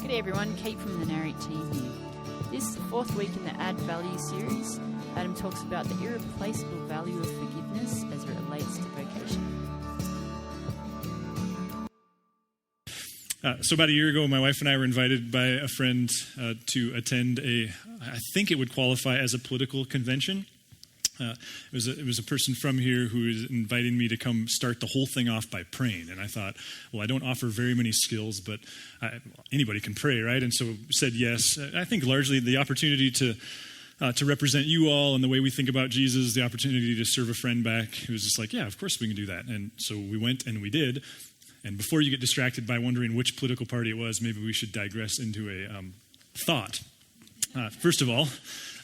G'day everyone, Kate from the Narrate team here. This is the fourth week in the Add Value series. Adam talks about the irreplaceable value of forgiveness as it relates to vocation. So about a year ago, my wife and I were invited by a friend to attend I think it would qualify as a political convention. It was a person from here who was inviting me to come start the whole thing off by praying. And I thought, well, I don't offer very many skills, but anybody can pray, right? And so said yes. I think largely the opportunity to represent you all and the way we think about Jesus, the opportunity to serve a friend back. It was just like, yeah, of course we can do that. And so we went and we did. And before you get distracted by wondering which political party it was, maybe we should digress into a thought. First of all,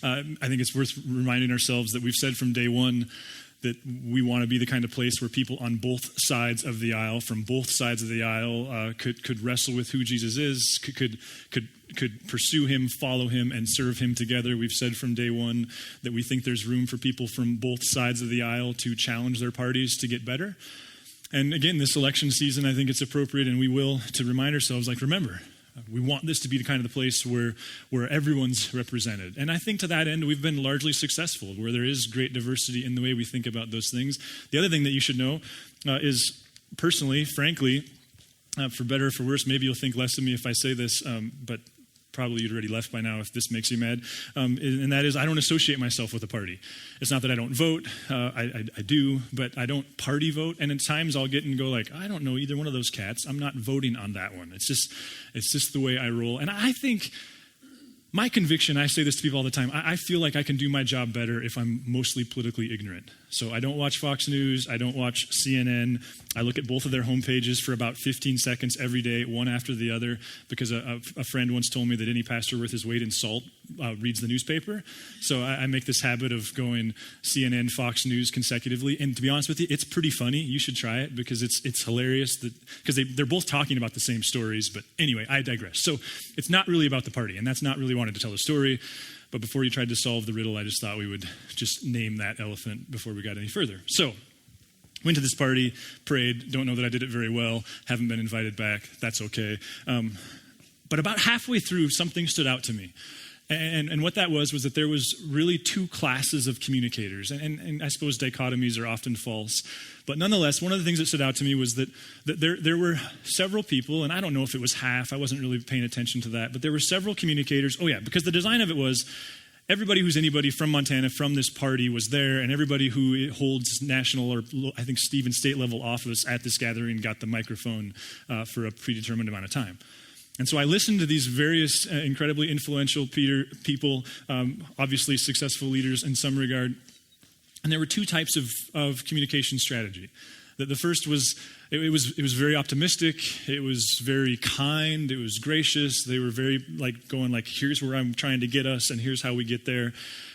I think it's worth reminding ourselves that we've said from day one that we want to be the kind of place where people on both sides of the aisle, from both sides of the aisle, could wrestle with who Jesus is, could pursue him, follow him, and serve him together. We've said from day one that we think there's room for people from both sides of the aisle to challenge their parties to get better. And again, this election season, I think it's appropriate, and we will, to remind ourselves, like, remember, we want this to be the kind of the place where everyone's represented. And I think to that end, we've been largely successful, where there is great diversity in the way we think about those things. The other thing that you should know is, personally, frankly, for better or for worse, maybe you'll think less of me if I say this, but probably you'd already left by now if this makes you mad, and that is I don't associate myself with a party. It's not that I don't vote, I do, but I don't party vote, and at times I'll get and go like, I don't know either one of those cats, I'm not voting on that one. It's just the way I roll. And I think my conviction, I say this to people all the time, I feel like I can do my job better if I'm mostly politically ignorant. So I don't watch Fox News, I don't watch CNN. I look at both of their homepages for about 15 seconds every day, one after the other, because a friend once told me that any pastor worth his weight in salt reads the newspaper. So I make this habit of going CNN, Fox News consecutively. And to be honest with you, it's pretty funny. You should try it because it's hilarious because they're both talking about the same stories. But anyway, I digress. So it's not really about the party, and that's not really wanted to tell the story. But before you tried to solve the riddle, I just thought we would just name that elephant before we got any further. So, went to this party, prayed, don't know that I did it very well, haven't been invited back, that's okay. But about halfway through, something stood out to me. And what that was that there was really two classes of communicators. And I suppose dichotomies are often false. But nonetheless, one of the things that stood out to me was that there were several people, and I don't know if it was half, I wasn't really paying attention to that, but there were several communicators. Oh yeah, because the design of it was everybody who's anybody from Montana, from this party was there, and everybody who holds national or I think even state level office at this gathering got the microphone for a predetermined amount of time. And so I listened to these various incredibly influential people, obviously successful leaders in some regard. And there were two types of communication strategy. The first was, it was very optimistic, it was very kind, it was gracious. They were very going here's where I'm trying to get us and here's how we get there.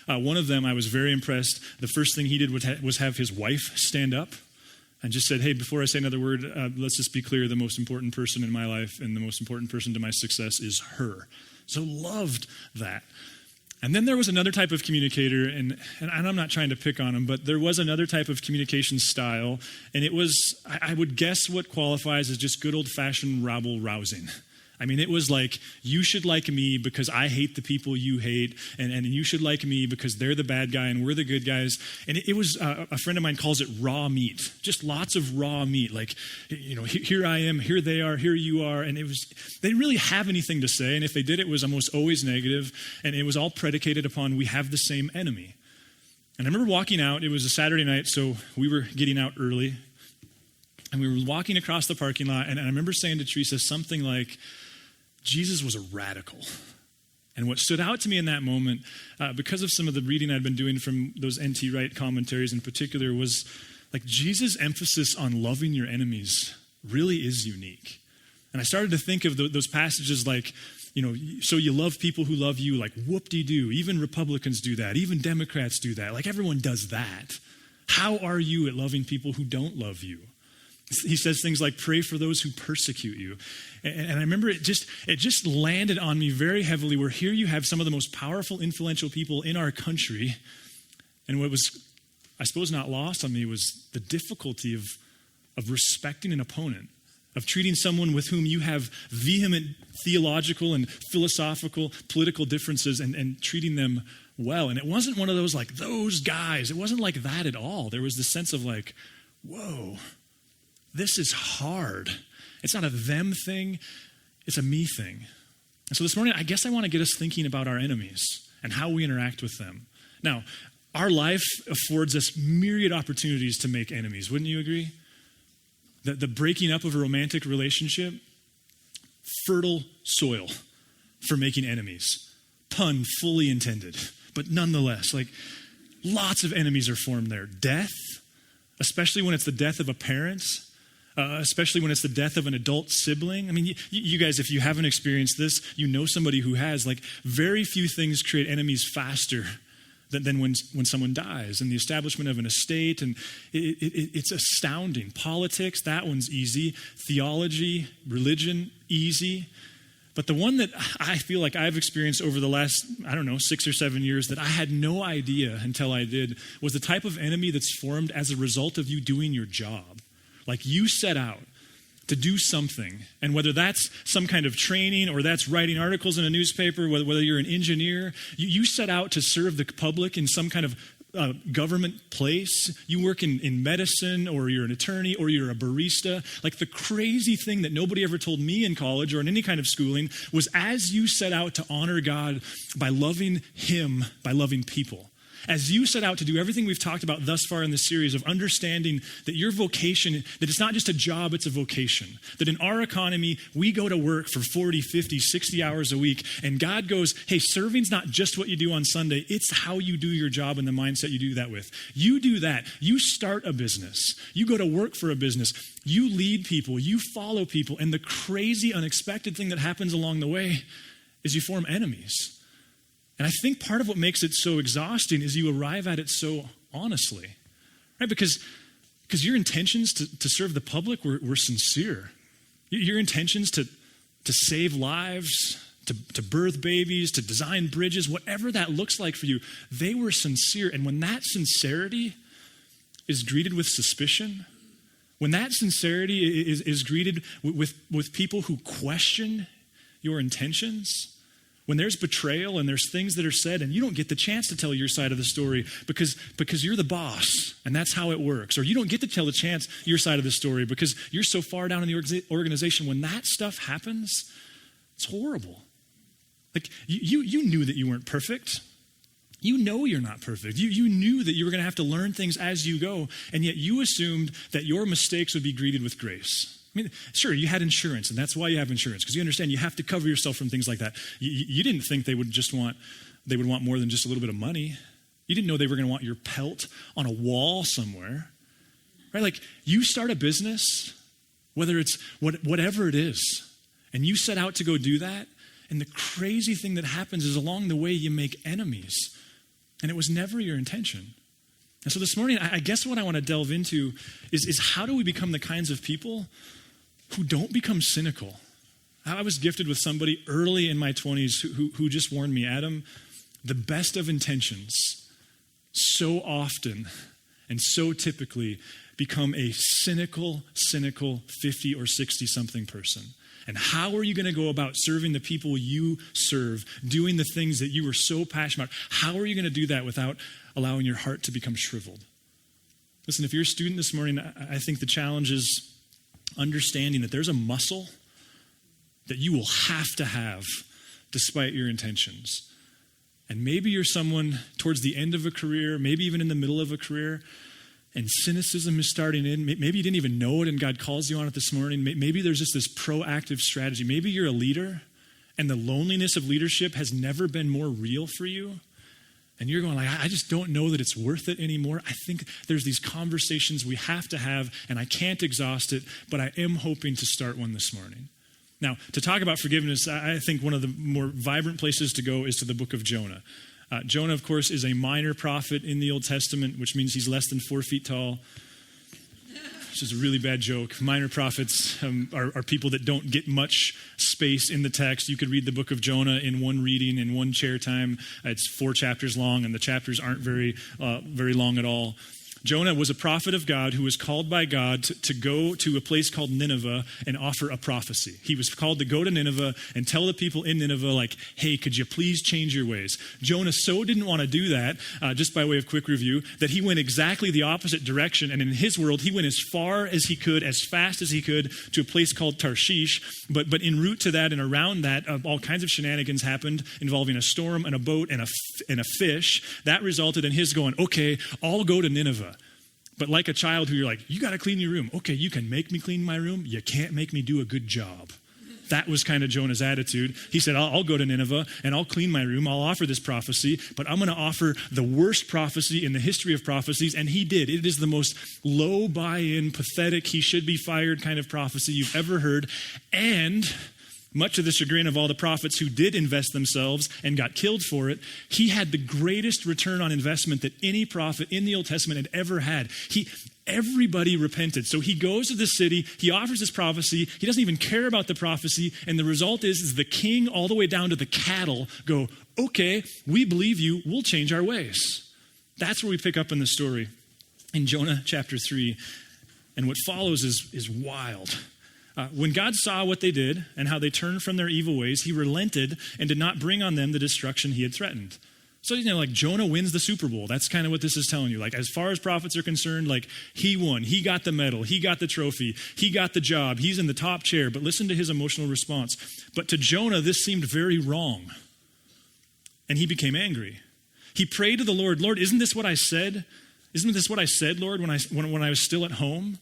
One of them, I was very impressed. The first thing he did was have his wife stand up and just said, hey, before I say another word, let's just be clear, the most important person in my life and the most important person to my success is her. So loved that. And then there was another type of communicator, and I'm not trying to pick on him, but there was another type of communication style, and it was, I would guess what qualifies as just good old-fashioned rabble-rousing. I mean, it was like, you should like me because I hate the people you hate, and you should like me because they're the bad guy and we're the good guys. And it was, a friend of mine calls it raw meat, just lots of raw meat. Like, here I am, here they are, here you are. And they didn't really have anything to say. And if they did, it was almost always negative. And it was all predicated upon, we have the same enemy. And I remember walking out, it was a Saturday night, so we were getting out early. And we were walking across the parking lot, and I remember saying to Teresa something like, Jesus was a radical. And what stood out to me in that moment, because of some of the reading I'd been doing from those N.T. Wright commentaries in particular, was like Jesus' emphasis on loving your enemies really is unique. And I started to think of those passages like, so you love people who love you, like whoop-de-doo. Even Republicans do that. Even Democrats do that. Like everyone does that. How are you at loving people who don't love you? He says things like, pray for those who persecute you. And I remember it just landed on me very heavily, where here you have some of the most powerful, influential people in our country. And what was, I suppose, not lost on me was the difficulty of respecting an opponent. of treating someone with whom you have vehement theological and philosophical, political differences and treating them well. And it wasn't one of those like, those guys. It wasn't like that at all. There was this sense of like, whoa, this is hard. It's not a them thing. It's a me thing. And so this morning, I guess I want to get us thinking about our enemies and how we interact with them. Now, our life affords us myriad opportunities to make enemies. Wouldn't you agree? The breaking up of a romantic relationship, fertile soil for making enemies. Pun fully intended, but nonetheless, like lots of enemies are formed there. Death, especially when it's the death of a parent, especially when it's the death of an adult sibling. I mean, you guys, if you haven't experienced this, you know somebody who has. Like, very few things create enemies faster than when someone dies, and the establishment of an estate, and it's astounding. Politics, that one's easy. Theology, religion, easy. But the one that I feel like I've experienced over the last, 6 or 7 years that I had no idea until I did was the type of enemy that's formed as a result of you doing your job. Like, you set out to do something, and whether that's some kind of training or that's writing articles in a newspaper, whether you're an engineer, you set out to serve the public in some kind of government place. You work in medicine, or you're an attorney, or you're a barista. Like, the crazy thing that nobody ever told me in college or in any kind of schooling was, as you set out to honor God by loving Him, by loving people, as you set out to do everything we've talked about thus far in this series of understanding that your vocation, that it's not just a job, it's a vocation. That in our economy, we go to work for 40, 50, 60 hours a week, and God goes, hey, serving's not just what you do on Sunday, it's how you do your job and the mindset you do that with. You do that. You start a business. You go to work for a business. You lead people. You follow people. And the crazy, unexpected thing that happens along the way is you form enemies. And I think part of what makes it so exhausting is you arrive at it so honestly, right? Because your intentions to serve the public were sincere. Your intentions to save lives, to birth babies, to design bridges, whatever that looks like for you, they were sincere. And when that sincerity is greeted with suspicion, when that sincerity is greeted with people who question your intentions, when there's betrayal and there's things that are said and you don't get the chance to tell your side of the story because you're the boss and that's how it works, or you don't get to tell your side of the story because you're so far down in the organization, when that stuff happens, it's horrible. Like, you knew that you weren't perfect. You know you're not perfect. You knew that you were going to have to learn things as you go, and yet you assumed that your mistakes would be greeted with grace. I mean, sure, you had insurance, and that's why you have insurance, because you understand you have to cover yourself from things like that. You didn't think they would want more than just a little bit of money. You didn't know they were going to want your pelt on a wall somewhere, right? Like, you start a business, whether it's whatever it is, and you set out to go do that, and the crazy thing that happens is along the way you make enemies, and it was never your intention. And so this morning, I guess what I want to delve into is how do we become the kinds of people who don't become cynical. I was gifted with somebody early in my 20s who just warned me, Adam, the best of intentions so often and so typically become a cynical 50 or 60 something person. And how are you going to go about serving the people you serve, doing the things that you were so passionate about? How are you going to do that without allowing your heart to become shriveled? Listen, if you're a student this morning, I think the challenge is understanding that there's a muscle that you will have to have despite your intentions. And maybe you're someone towards the end of a career, maybe even in the middle of a career, and cynicism is starting in. Maybe you didn't even know it and God calls you on it this morning. Maybe there's just this proactive strategy. Maybe you're a leader and the loneliness of leadership has never been more real for you. And you're going like, I just don't know that it's worth it anymore. I think there's these conversations we have to have, and I can't exhaust it, but I am hoping to start one this morning. Now, to talk about forgiveness, I think one of the more vibrant places to go is to the book of Jonah. Jonah, of course, is a minor prophet in the Old Testament, which means he's less than 4 feet tall. Which is a really bad joke. Minor prophets are people that don't get much space in the text. You could read the book of Jonah in one reading, in one chair time. It's 4 chapters long, and the chapters aren't very long at all. Jonah was a prophet of God who was called by God to go to a place called Nineveh and offer a prophecy. He was called to go to Nineveh and tell the people in Nineveh, like, hey, could you please change your ways? Jonah so didn't want to do that, just by way of quick review, that he went exactly the opposite direction. And in his world, he went as far as he could, as fast as he could, to a place called Tarshish. But en route to that and around that, all kinds of shenanigans happened involving a storm and a boat and a fish. That resulted in his going, okay, I'll go to Nineveh. But like a child who you're like, you got to clean your room. Okay, you can make me clean my room. You can't make me do a good job. That was kind of Jonah's attitude. He said, I'll go to Nineveh and I'll clean my room. I'll offer this prophecy, but I'm going to offer the worst prophecy in the history of prophecies. And he did. It is the most low buy-in, pathetic, he should be fired kind of prophecy you've ever heard. And much to the chagrin of all the prophets who did invest themselves and got killed for it, he had the greatest return on investment that any prophet in the Old Testament had ever had. Everybody repented. So he goes to the city, he offers this prophecy, he doesn't even care about the prophecy, and the result is the king all the way down to the cattle go, okay, we believe you, we'll change our ways. That's where we pick up in the story in Jonah chapter 3. And what follows is wild. When God saw what they did and how they turned from their evil ways, he relented and did not bring on them the destruction he had threatened. So, like Jonah wins the Super Bowl. That's kind of what this is telling you. Like, as far as prophets are concerned, like, he won. He got the medal. He got the trophy. He got the job. He's in the top chair. But listen to his emotional response. But to Jonah, this seemed very wrong. And he became angry. He prayed to the Lord, Lord, isn't this what I said? Isn't this what I said, Lord, when I was still at home?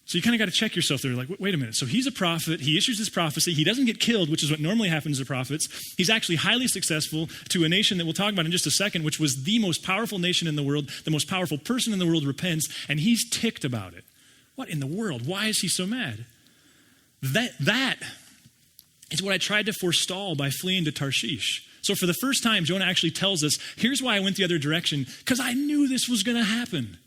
So you kind of got to check yourself there. Like, wait a minute. So he's a prophet. He issues this prophecy. He doesn't get killed, which is what normally happens to prophets. He's actually highly successful to a nation that we'll talk about in just a second, which was the most powerful nation in the world. The most powerful person in the world repents, and he's ticked about it. What in the world? Why is he so mad? That is what I tried to forestall by fleeing to Tarshish. So for the first time, Jonah actually tells us, here's why I went the other direction, because I knew this was going to happen.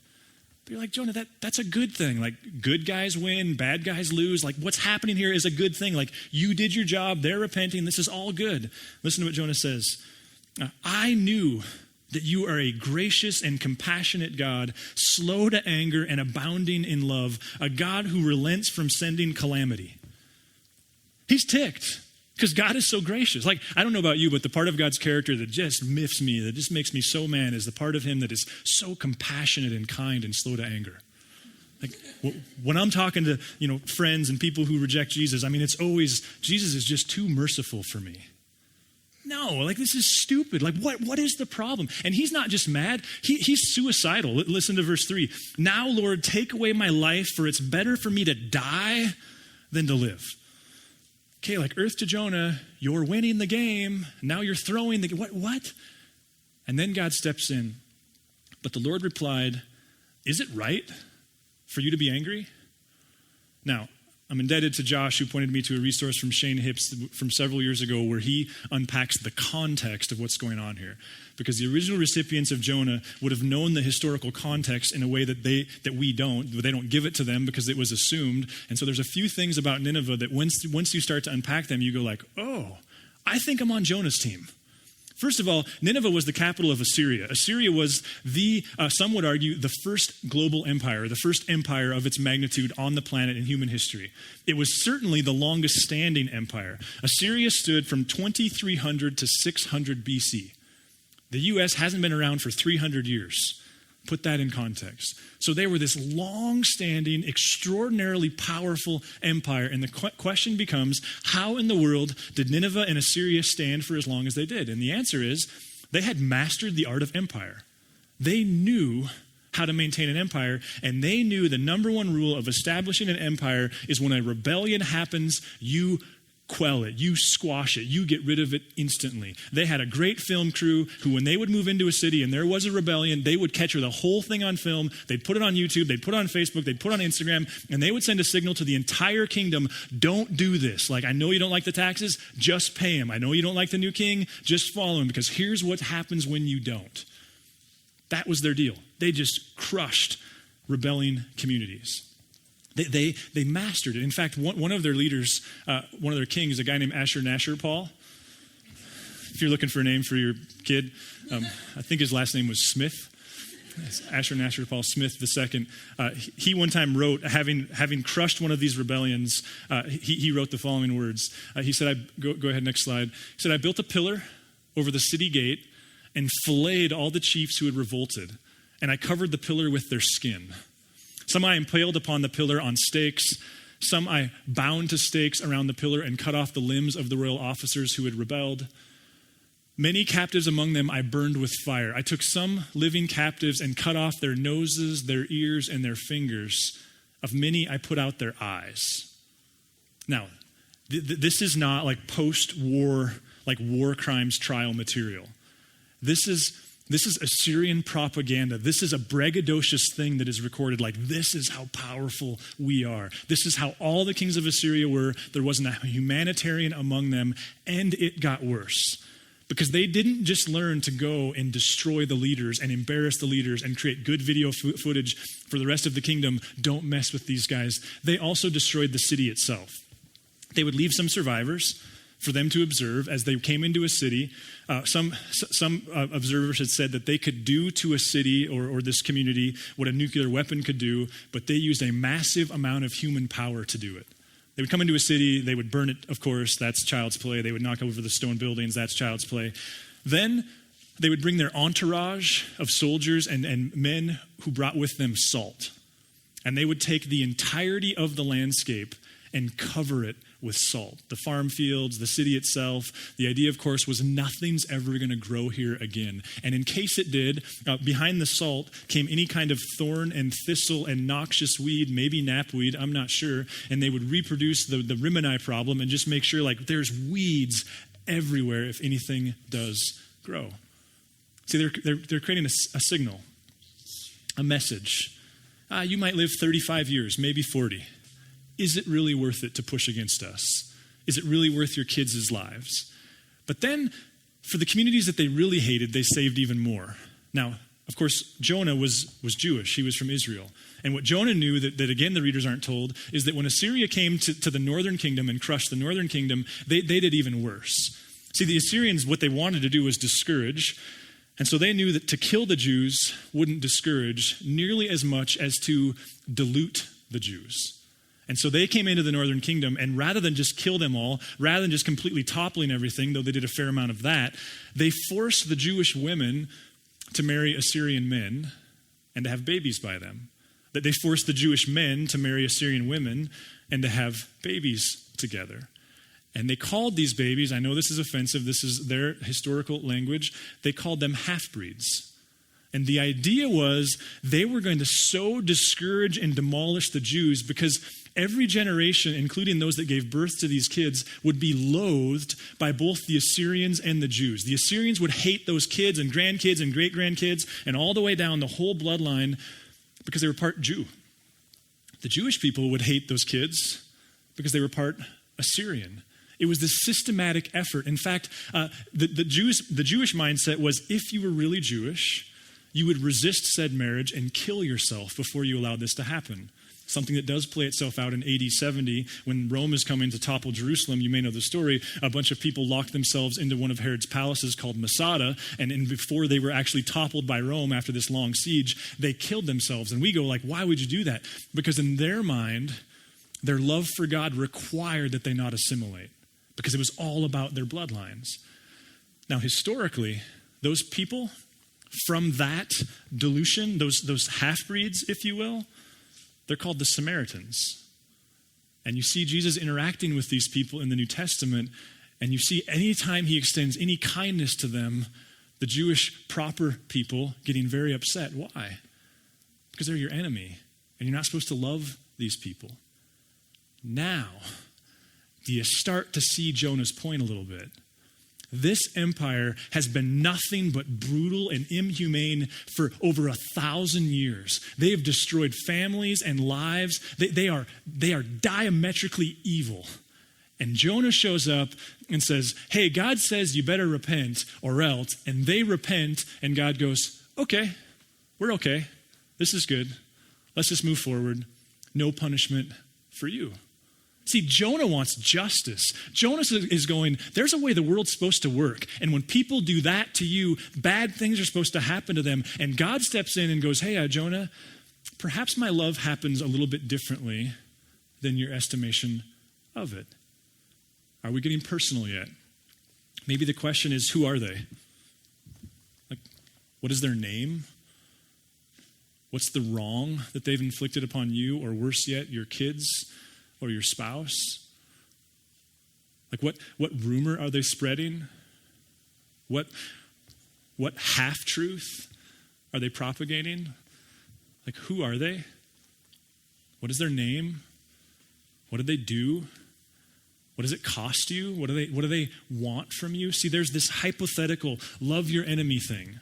But you're like, Jonah, that's a good thing. Like, good guys win, bad guys lose. Like, what's happening here is a good thing. Like, you did your job, they're repenting, this is all good. Listen to what Jonah says. I knew that you are a gracious and compassionate God, slow to anger and abounding in love, a God who relents from sending calamity. He's ticked because God is so gracious. Like, I don't know about you, but the part of God's character that just miffs me, that just makes me so mad, is the part of him that is so compassionate and kind and slow to anger. Like, when I'm talking to, friends and people who reject Jesus, I mean, it's always, Jesus is just too merciful for me. No, like, this is stupid. Like, what is the problem? And he's not just mad, he's suicidal. Listen to verse 3. Now, Lord, take away my life, for it's better for me to die than to live. Okay, like Earth to Jonah, you're winning the game. Now you're throwing the game. What? And then God steps in. But the Lord replied, is it right for you to be angry? Now, I'm indebted to Josh, who pointed me to a resource from Shane Hips from several years ago where he unpacks the context of what's going on here. Because the original recipients of Jonah would have known the historical context in a way that we don't. They don't give it to them because it was assumed. And so there's a few things about Nineveh that once you start to unpack them, you go like, oh, I think I'm on Jonah's team. First of all, Nineveh was the capital of Assyria. Assyria was some would argue, the first global empire, the first empire of its magnitude on the planet in human history. It was certainly the longest standing empire. Assyria stood from 2300 to 600 BC. The U.S. hasn't been around for 300 years. Put that in context. So they were this long-standing, extraordinarily powerful empire. And the question becomes, how in the world did Nineveh and Assyria stand for as long as they did? And the answer is, they had mastered the art of empire. They knew how to maintain an empire, and they knew the number one rule of establishing an empire is when a rebellion happens, you quell it, you squash it, you get rid of it instantly. They had a great film crew who, when they would move into a city and there was a rebellion, they would capture the whole thing on film, they'd put it on YouTube, they'd put it on Facebook, they'd put it on Instagram, and they would send a signal to the entire kingdom, don't do this. Like, I know you don't like the taxes, just pay him. I know you don't like the new king, just follow him, because here's what happens when you don't. That was their deal. They just crushed rebelling communities. They mastered it. In fact, one of their leaders, one of their kings, a guy named Ashur-Nashir-Paul. If you're looking for a name for your kid, I think his last name was Smith. Ashur-Paul Smith II, he one time wrote, having crushed one of these rebellions, he wrote the following words. He said, go ahead, next slide. He said, I built a pillar over the city gate and filleted all the chiefs who had revolted, and I covered the pillar with their skin. Some I impaled upon the pillar on stakes. Some I bound to stakes around the pillar and cut off the limbs of the royal officers who had rebelled. Many captives among them I burned with fire. I took some living captives and cut off their noses, their ears, and their fingers. Of many I put out their eyes. Now, this is not like post-war, like war crimes trial material. This is Assyrian propaganda. This is a braggadocious thing that is recorded like, this is how powerful we are. This is how all the kings of Assyria were. There wasn't a humanitarian among them, and it got worse. Because they didn't just learn to go and destroy the leaders and embarrass the leaders and create good video footage for the rest of the kingdom. Don't mess with these guys. They also destroyed the city itself. They would leave some survivors for them to observe as they came into a city. Some observers had said that they could do to a city or this community what a nuclear weapon could do, but they used a massive amount of human power to do it. They would come into a city, they would burn it, of course, that's child's play. They would knock over the stone buildings, that's child's play. Then they would bring their entourage of soldiers and men who brought with them salt. And they would take the entirety of the landscape and cover it with salt. The farm fields, the city itself. The idea, of course, was nothing's ever going to grow here again. And in case it did, behind the salt came any kind of thorn and thistle and noxious weed, maybe knapweed, I'm not sure. And they would reproduce the Rimini problem and just make sure like there's weeds everywhere if anything does grow. See, they're creating a signal, a message. You might live 35 years, maybe 40. Is it really worth it to push against us? Is it really worth your kids' lives? But then, for the communities that they really hated, they saved even more. Now, of course, Jonah was Jewish. He was from Israel. And what Jonah knew, that again the readers aren't told, is that when Assyria came to the northern kingdom and crushed the northern kingdom, they did even worse. See, the Assyrians, what they wanted to do was discourage. And so they knew that to kill the Jews wouldn't discourage nearly as much as to dilute the Jews. And so they came into the northern kingdom, and rather than just kill them all, rather than just completely toppling everything, though they did a fair amount of that, they forced the Jewish women to marry Assyrian men and to have babies by them. That they forced the Jewish men to marry Assyrian women and to have babies together. And they called these babies, I know this is offensive, this is their historical language, they called them half-breeds. And the idea was they were going to so discourage and demolish the Jews because every generation, including those that gave birth to these kids, would be loathed by both the Assyrians and the Jews. The Assyrians would hate those kids and grandkids and great-grandkids and all the way down the whole bloodline because they were part Jew. The Jewish people would hate those kids because they were part Assyrian. It was this systematic effort. In fact, the Jewish mindset was if you were really Jewish, you would resist said marriage and kill yourself before you allowed this to happen. Something that does play itself out in AD 70 when Rome is coming to topple Jerusalem. You may know the story. A bunch of people locked themselves into one of Herod's palaces called Masada, and before they were actually toppled by Rome after this long siege, they killed themselves. And we go like, why would you do that? Because in their mind, their love for God required that they not assimilate because it was all about their bloodlines. Now, historically, those people from that dilution, those half-breeds, if you will, they're called the Samaritans. And you see Jesus interacting with these people in the New Testament, and you see anytime he extends any kindness to them, the Jewish proper people getting very upset. Why? Because they're your enemy, and you're not supposed to love these people. Now, do you start to see Jonah's point a little bit? This empire has been nothing but brutal and inhumane for over 1,000 years. They have destroyed families and lives. They are diametrically evil. And Jonah shows up and says, hey, God says you better repent or else. And they repent, and God goes, okay, we're okay. This is good. Let's just move forward. No punishment for you. See, Jonah wants justice. Jonah is going, there's a way the world's supposed to work. And when people do that to you, bad things are supposed to happen to them. And God steps in and goes, hey, Jonah, perhaps my love happens a little bit differently than your estimation of it. Are we getting personal yet? Maybe the question is, who are they? Like, what is their name? What's the wrong that they've inflicted upon you, or worse yet, your kids or your spouse? Like what rumor are they spreading? What half-truth are they propagating? Like, who are they? What is their name? What did they do? What does it cost you? What do they want from you? See, there's this hypothetical love your enemy thing.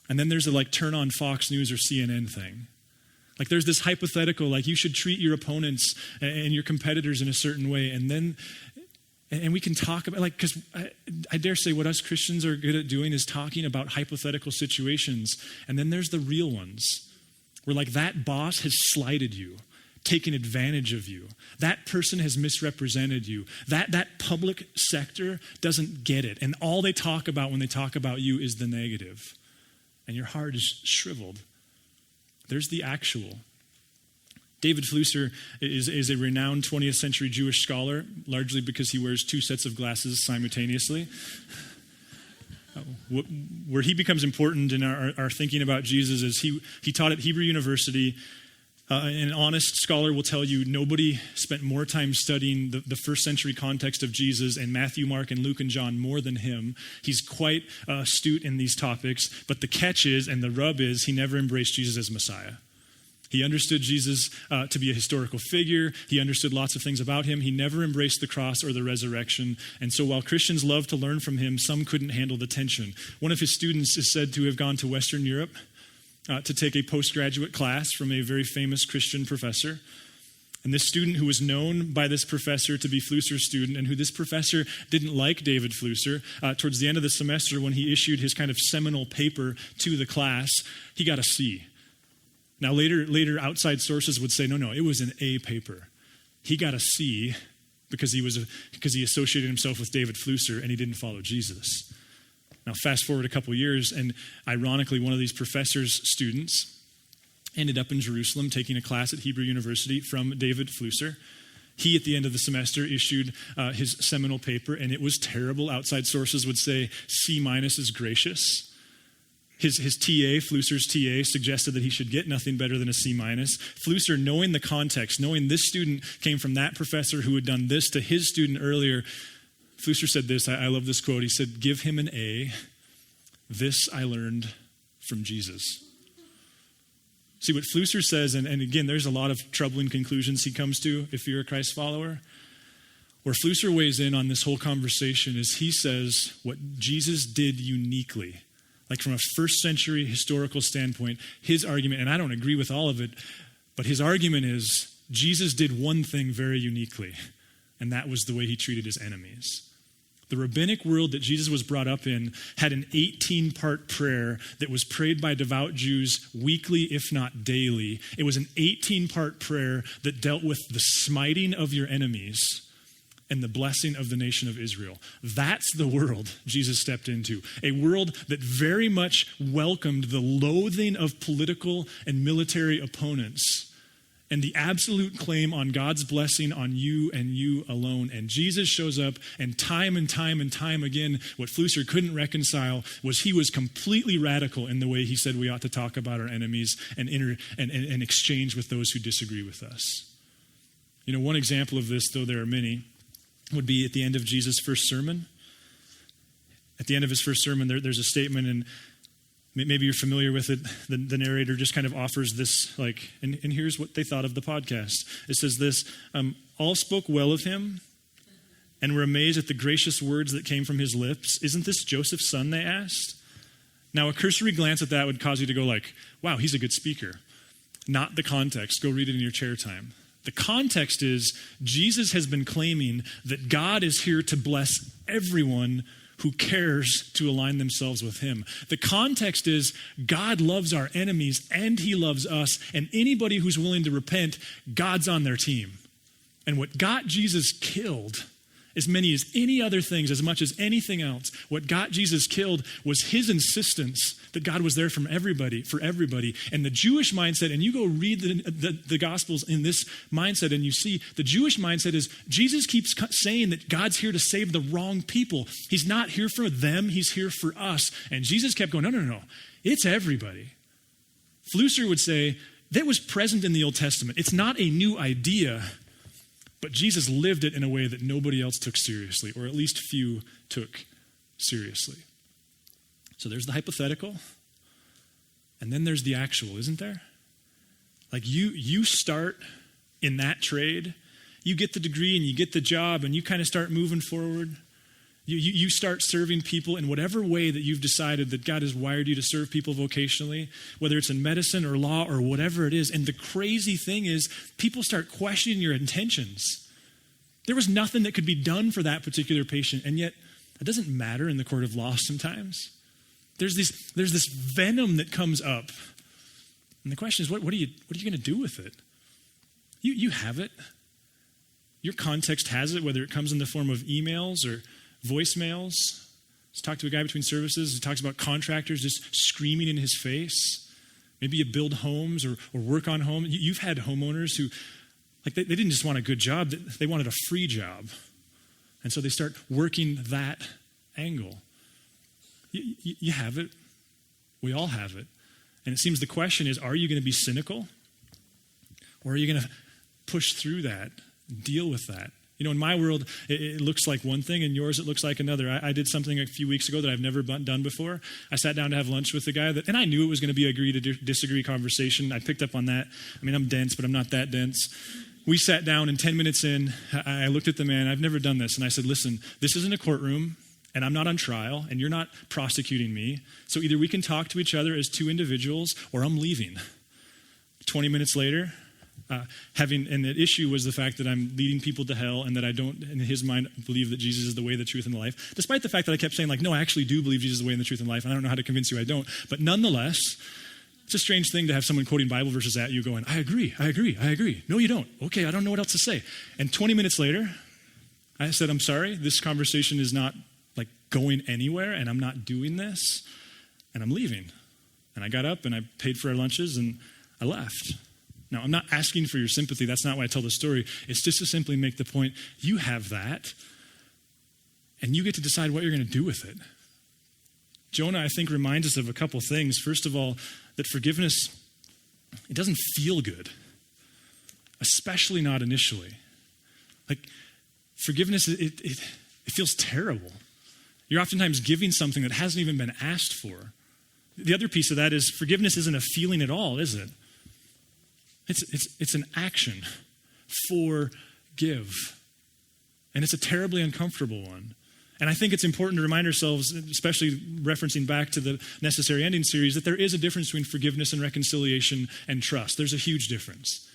And then there's a turn on Fox News or CNN thing. Like there's this hypothetical, like you should treat your opponents and your competitors in a certain way. And we can talk about, because I dare say what us Christians are good at doing is talking about hypothetical situations. And then there's the real ones where that boss has slighted you, taken advantage of you. That person has misrepresented you. That public sector doesn't get it. And all they talk about when they talk about you is the negative. And your heart is shriveled. There's the actual. David Flusser is a renowned 20th century Jewish scholar, largely because he wears two sets of glasses simultaneously. Where he becomes important in our thinking about Jesus is he taught at Hebrew University. An honest scholar will tell you nobody spent more time studying the first century context of Jesus and Matthew, Mark, and Luke, and John more than him. He's quite astute in these topics, but the catch is, and the rub is, he never embraced Jesus as Messiah. He understood Jesus to be a historical figure. He understood lots of things about him. He never embraced the cross or the resurrection. And so while Christians love to learn from him, some couldn't handle the tension. One of his students is said to have gone to Western Europe to take a postgraduate class from a very famous Christian professor. And this student, who was known by this professor to be Flusser's student, and who this professor didn't like David Flusser, towards the end of the semester when he issued his kind of seminal paper to the class, he got a C. Now later outside sources would say, no, it was an A paper. He got a C because he associated himself with David Flusser and he didn't follow Jesus. Now, fast forward a couple years, and ironically, one of these professor's students ended up in Jerusalem taking a class at Hebrew University from David Flusser. He, at the end of the semester, issued his seminal paper, and it was terrible. Outside sources would say C- is gracious. His TA, Flusser's TA, suggested that he should get nothing better than a C-. Flusser, knowing the context, knowing this student came from that professor who had done this to his student earlier, Flusser said this, I love this quote. He said, "Give him an A. This I learned from Jesus." See, what Flusser says, and again, there's a lot of troubling conclusions he comes to if you're a Christ follower. Where Flusser weighs in on this whole conversation is he says what Jesus did uniquely, like from a first century historical standpoint, his argument, and I don't agree with all of it, but his argument is Jesus did one thing very uniquely, and that was the way he treated his enemies. The rabbinic world that Jesus was brought up in had an 18-part prayer that was prayed by devout Jews weekly, if not daily. It was an 18-part prayer that dealt with the smiting of your enemies and the blessing of the nation of Israel. That's the world Jesus stepped into. A world that very much welcomed the loathing of political and military opponents and the absolute claim on God's blessing on you and you alone. And Jesus shows up, and time again, what Flusser couldn't reconcile was he was completely radical in the way he said we ought to talk about our enemies and exchange with those who disagree with us. You know, one example of this, though there are many, would be at the end of Jesus' first sermon. At the end of his first sermon, there's a statement, and maybe you're familiar with it. The narrator just kind of offers this, and here's what they thought of the podcast. It says this, all spoke well of him and were amazed at the gracious words that came from his lips. Isn't this Joseph's son, they asked? Now, a cursory glance at that would cause you to go wow, he's a good speaker. Not the context. Go read it in your chair time. The context is Jesus has been claiming that God is here to bless everyone who cares to align themselves with him. The context is God loves our enemies and he loves us, and anybody who's willing to repent, God's on their team. And what got Jesus killed, as many as any other things, as much as anything else, what got Jesus killed was his insistence that God was there for everybody. And the Jewish mindset, and you go read the Gospels in this mindset, and you see the Jewish mindset is Jesus keeps saying that God's here to save the wrong people. He's not here for them, he's here for us. And Jesus kept going, no, it's everybody. Flusser would say, that was present in the Old Testament. It's not a new idea, but Jesus lived it in a way that nobody else took seriously, or at least few took seriously. So there's the hypothetical, and then there's the actual, isn't there? Like you start in that trade, you get the degree and you get the job, and you kind of start moving forward. You start serving people in whatever way that you've decided that God has wired you to serve people vocationally, whether it's in medicine or law or whatever it is. And the crazy thing is, people start questioning your intentions. There was nothing that could be done for that particular patient, and yet it doesn't matter in the court of law sometimes. There's this venom that comes up. And the question is, what are you going to do with it? You have it. Your context has it, whether it comes in the form of emails or voicemails. Let's talk to a guy between services who talks about contractors just screaming in his face. Maybe you build homes or work on homes. You've had homeowners who, like, they didn't just want a good job, they wanted a free job. And so they start working that angle. You have it. We all have it. And it seems the question is, are you going to be cynical? Or are you going to push through that, deal with that? You know, in my world, it looks like one thing. In yours, it looks like another. I did something a few weeks ago that I've never done before. I sat down to have lunch with a guy, and I knew it was going to be agree to disagree conversation. I picked up on that. I mean, I'm dense, but I'm not that dense. We sat down, and 10 minutes in, I looked at the man. I've never done this. And I said, listen, this isn't a courtroom, and I'm not on trial, and you're not prosecuting me. So either we can talk to each other as two individuals, or I'm leaving. 20 minutes later, and the issue was the fact that I'm leading people to hell, and that I don't, in his mind, believe that Jesus is the way, the truth, and the life. Despite the fact that I kept saying, like, no, I actually do believe Jesus is the way and the truth and the life, and I don't know how to convince you I don't. But nonetheless, it's a strange thing to have someone quoting Bible verses at you going, I agree. No, you don't. Okay, I don't know what else to say. And 20 minutes later, I said, I'm sorry, this conversation is not like going anywhere, and I'm not doing this, and I'm leaving. And I got up and I paid for our lunches and I left. Now, I'm not asking for your sympathy. That's not why I tell the story. It's just to simply make the point, you have that, and you get to decide what you're going to do with it. Jonah, I think, reminds us of a couple things. First of all, that forgiveness, it doesn't feel good, especially not initially. Like, forgiveness, it feels terrible. You're oftentimes giving something that hasn't even been asked for. The other piece of that is forgiveness isn't a feeling at all, is it? It's an action. Forgive. And it's a terribly uncomfortable one. And I think it's important to remind ourselves, especially referencing back to the Necessary Ending series, that there is a difference between forgiveness and reconciliation and trust. There's a huge difference.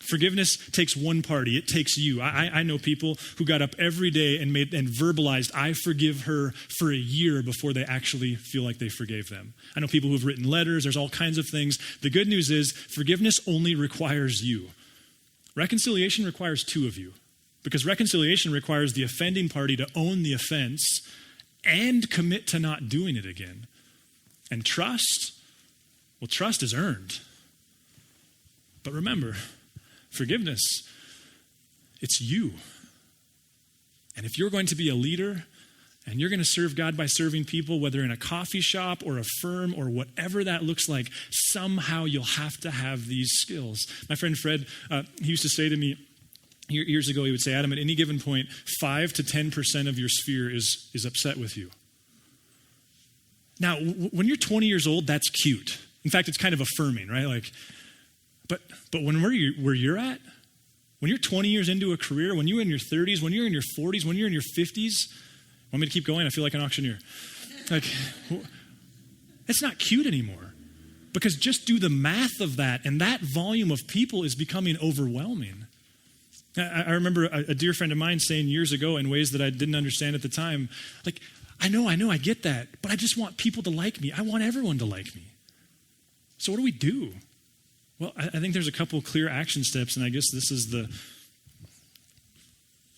Forgiveness takes one party. It takes you. I know people who got up every day and verbalized, I forgive her, for a year before they actually feel like they forgave them. I know people who have written letters. There's all kinds of things. The good news is forgiveness only requires you. Reconciliation requires two of you, because reconciliation requires the offending party to own the offense and commit to not doing it again. And trust, well, trust is earned. But remember, forgiveness, it's you. And if you're going to be a leader and you're going to serve God by serving people, whether in a coffee shop or a firm or whatever that looks like, somehow you'll have to have these skills. My friend Fred, he used to say to me years ago, he would say, Adam, at any given point, 5 to 10% of your sphere is upset with you. Now, when you're 20 years old, that's cute. In fact, it's kind of affirming, right? Like, But when where you're at, when you're 20 years into a career, when you're in your 30s, when you're in your 40s, when you're in your 50s, want me to keep going? I feel like an auctioneer. Like, it's not cute anymore. Because just do the math of that, and that volume of people is becoming overwhelming. I remember a dear friend of mine saying years ago in ways that I didn't understand at the time, like, I know, I get that, but I just want people to like me. I want everyone to like me. So what do we do? Well, I think there's a couple clear action steps, and I guess this is the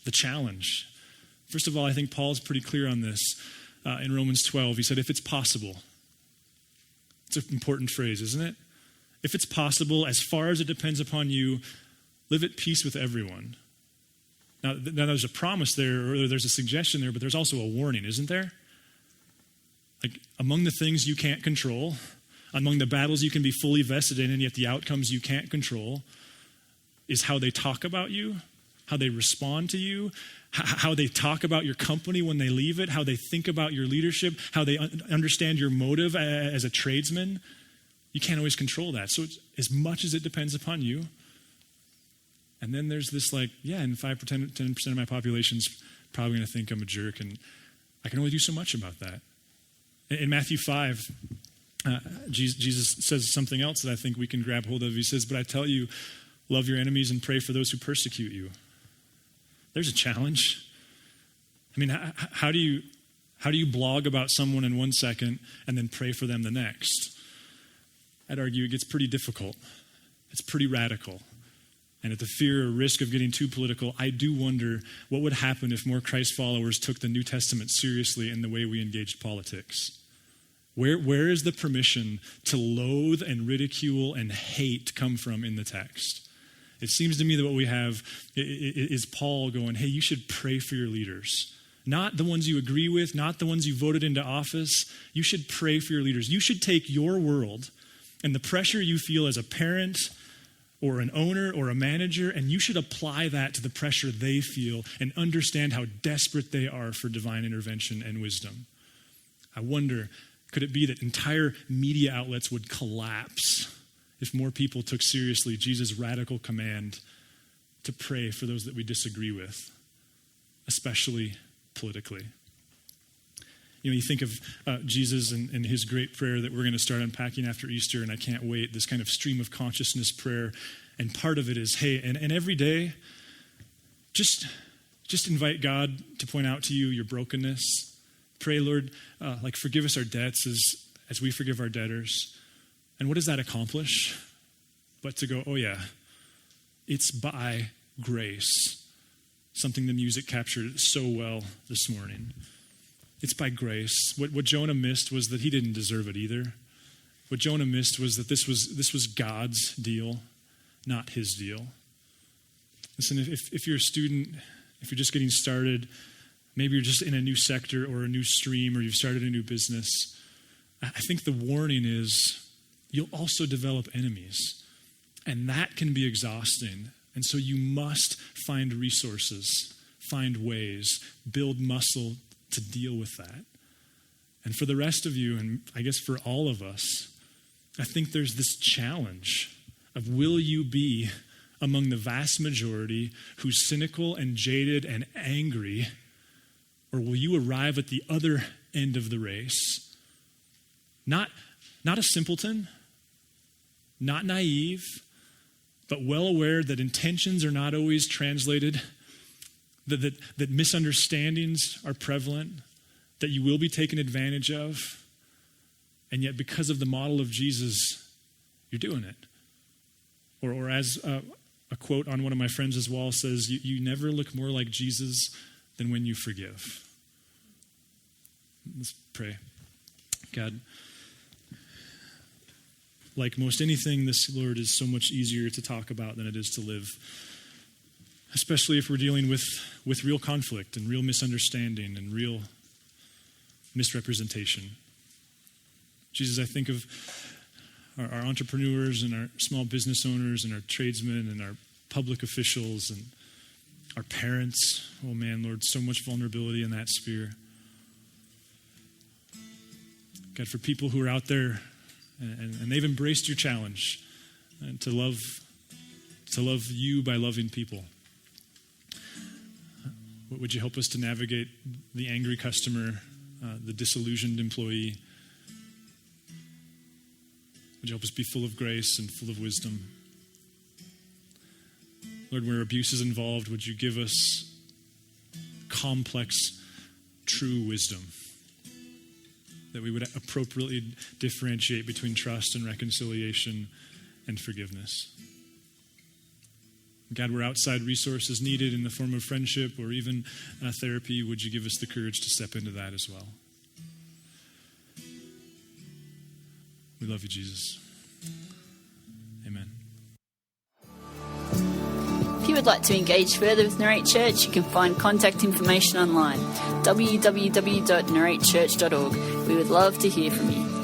the challenge. First of all, I think Paul's pretty clear on this in Romans 12. He said, if it's possible. It's an important phrase, isn't it? If it's possible, as far as it depends upon you, live at peace with everyone. Now there's a promise there, or there's a suggestion there, but there's also a warning, isn't there? Like, among the things you can't control, among the battles you can be fully vested in, and yet the outcomes you can't control, is how they talk about you, how they respond to you, how they talk about your company when they leave it, how they think about your leadership, how they understand your motive as a tradesman. You can't always control that. So it's, as much as it depends upon you. And then there's this and 5 or 10% of my population's probably going to think I'm a jerk, and I can only do so much about that. In Matthew 5, Jesus says something else that I think we can grab hold of. He says, but I tell you, love your enemies and pray for those who persecute you. There's a challenge. I mean, how do you blog about someone in 1 second and then pray for them the next? I'd argue it gets pretty difficult. It's pretty radical. And at the fear or risk of getting too political, I do wonder what would happen if more Christ followers took the New Testament seriously in the way we engaged politics. Where is the permission to loathe and ridicule and hate come from in the text? It seems to me that what we have is Paul going, hey, you should pray for your leaders. Not the ones you agree with, not the ones you voted into office. You should pray for your leaders. You should take your world and the pressure you feel as a parent or an owner or a manager, and you should apply that to the pressure they feel and understand how desperate they are for divine intervention and wisdom. I wonder, could it be that entire media outlets would collapse if more people took seriously Jesus' radical command to pray for those that we disagree with, especially politically? You know, you think of Jesus and his great prayer that we're going to start unpacking after Easter, and I can't wait, this kind of stream of consciousness prayer. And part of it is, hey, and every day, just invite God to point out to you your brokenness. Pray, Lord, forgive us our debts as we forgive our debtors. And what does that accomplish? But to go, oh yeah, it's by grace. Something the music captured so well this morning. It's by grace. What Jonah missed was that he didn't deserve it either. What Jonah missed was that this was God's deal, not his deal. Listen, if you're a student, if you're just getting started, maybe you're just in a new sector or a new stream, or you've started a new business, I think the warning is you'll also develop enemies. And that can be exhausting. And so you must find resources, find ways, build muscle to deal with that. And for the rest of you, and I guess for all of us, I think there's this challenge of, will you be among the vast majority who's cynical and jaded and angry, or will you arrive at the other end of the race? Not a simpleton, not naive, but well aware that intentions are not always translated, that misunderstandings are prevalent, that you will be taken advantage of, and yet because of the model of Jesus, you're doing it. Or as a quote on one of my friends' wall says, you never look more like Jesus than when you forgive. Let's pray. God, like most anything, this, Lord, is so much easier to talk about than it is to live. Especially if we're dealing with real conflict and real misunderstanding and real misrepresentation. Jesus, I think of our entrepreneurs and our small business owners and our tradesmen and our public officials and our parents. Oh man, Lord, so much vulnerability in that sphere. God, for people who are out there and they've embraced your challenge and to love you by loving people. Would you help us to navigate the angry customer, the disillusioned employee? Would you help us be full of grace and full of wisdom? Lord, where abuse is involved, would you give us complex, true wisdom, that we would appropriately differentiate between trust and reconciliation and forgiveness. God, where outside resources needed in the form of friendship or even therapy, would you give us the courage to step into that as well? We love you, Jesus. Amen. If you would like to engage further with Narrate Church, you can find contact information online, www.narratechurch.org. We would love to hear from you.